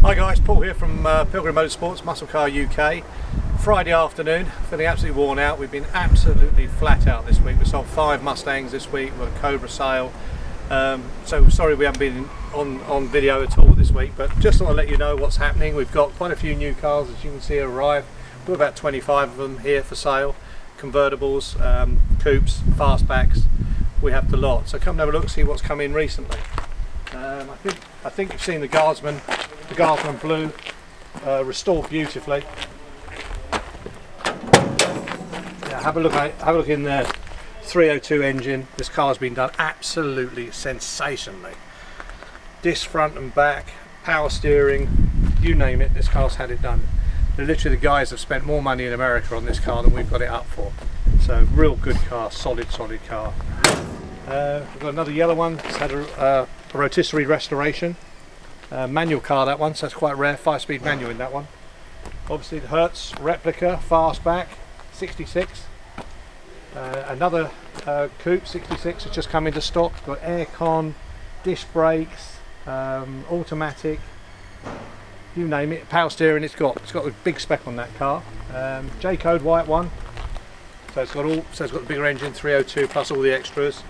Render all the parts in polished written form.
Hi guys, Paul here from Pilgrim Motorsports, Muscle Car UK. Friday afternoon, feeling absolutely worn out. We've been absolutely flat out this week. We sold 5 Mustangs this week with a Cobra sale. So sorry we haven't been on video at all this week, but just want to let you know what's happening. We've got quite a few new cars, as you can see, arrive. We've got about 25 of them here for sale. Convertibles, coupes, fastbacks, we have the lot. So come and have a look, see what's come in recently. I think you've seen the Guardsman Blue, restored beautifully. Yeah, have a look in there. 302 engine. This car's been done absolutely sensationally. Disc front and back, power steering, you name it, this car's had it done. Literally the guys have spent more money in America on this car than we've got it up for. So real good car, solid car. We've got another yellow one. It's had a rotisserie restoration. Manual car, that one, so it's quite rare. 5-speed manual in that one. Obviously the Hertz replica fastback 66. Another coupe 66 has just come into stock. Got aircon, disc brakes, automatic, you name it. Power steering. It's got a big spec on that car. J code white one. So it's got the bigger engine, 302 plus all the extras.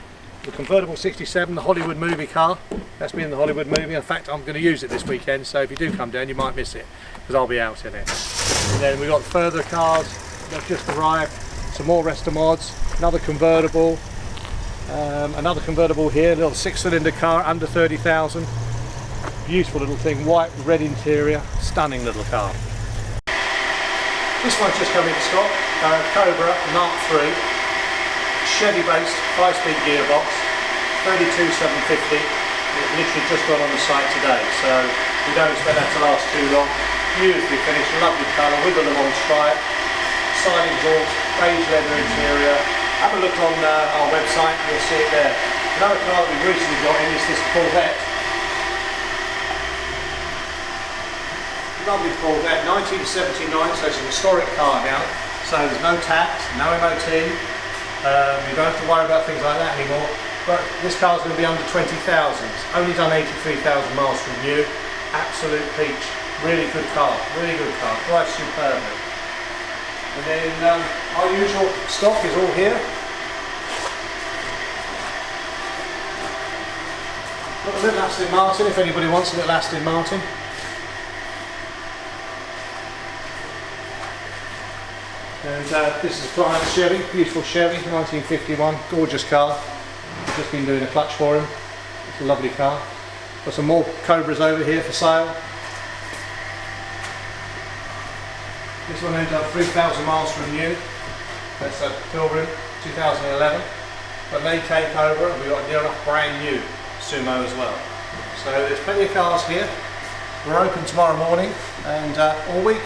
The convertible 67, the Hollywood movie car. That's been in the Hollywood movie. In fact, I'm going to use it this weekend, so if you do come down, you might miss it because I'll be out in it. And then we've got further cars that have just arrived. Some more Resta mods. Another convertible here. A little 6-cylinder car under 30,000. Beautiful little thing, white with red interior. Stunning little car. This one's just come into stock. Cobra Mark III. Chevy-based 5-speed gearbox, 32,750. It literally just got on the site today, so we don't expect that to last too long. Beautifully finished, lovely colour with the Le Mans stripe, side exhaust, beige leather interior. Have a look on our website, you'll see it there. Another car that we've recently got in is this Corvette. Lovely Corvette, 1979, so it's an historic car now. So there's no tax, no MOT. You don't have to worry about things like that anymore, but this car's going to be under 20,000. Only done 83,000 miles from new. Absolute peach. Really good car, drives superbly. And then our usual stock is all here. Got a little Aston Martin, if anybody wants a little Aston Martin. And this is a client Chevy, beautiful Chevy, 1951, gorgeous car. Just been doing a clutch for him. It's a lovely car. Got some more Cobras over here for sale. This one only done 3,000 miles from new. That's a Pilgrim, 2011. But they take over, and we've got near enough brand new Sumo as well. So there's plenty of cars here. We're open tomorrow morning and all week.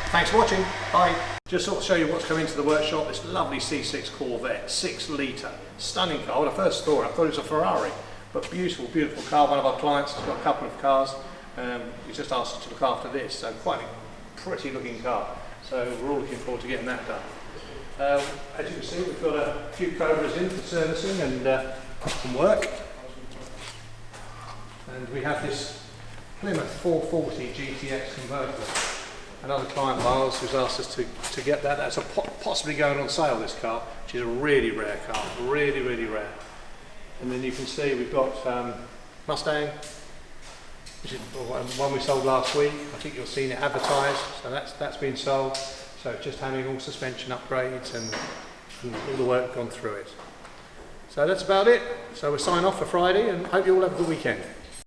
Thanks for watching. Bye. Just sort of show you what's come into the workshop. This lovely C6 Corvette, 6-litre, stunning car. When I first saw it, I thought it was a Ferrari, but beautiful car. One of our clients has got a couple of cars. He just asked us to look after this, so quite a pretty looking car. So we're all looking forward to getting that done. As you can see, we've got a few Cobras in for servicing and some work. And we have this Plymouth 440 GTX convertible. Another client of ours who's asked us to get that. That's possibly going on sale, this car, which is a really rare car, really rare. And then you can see we've got Mustang, which is one we sold last week. I think you've seen it advertised, so that's been sold. So just having all suspension upgrades and all the work gone through it. So that's about it. So we'll sign off for Friday and hope you all have a good weekend.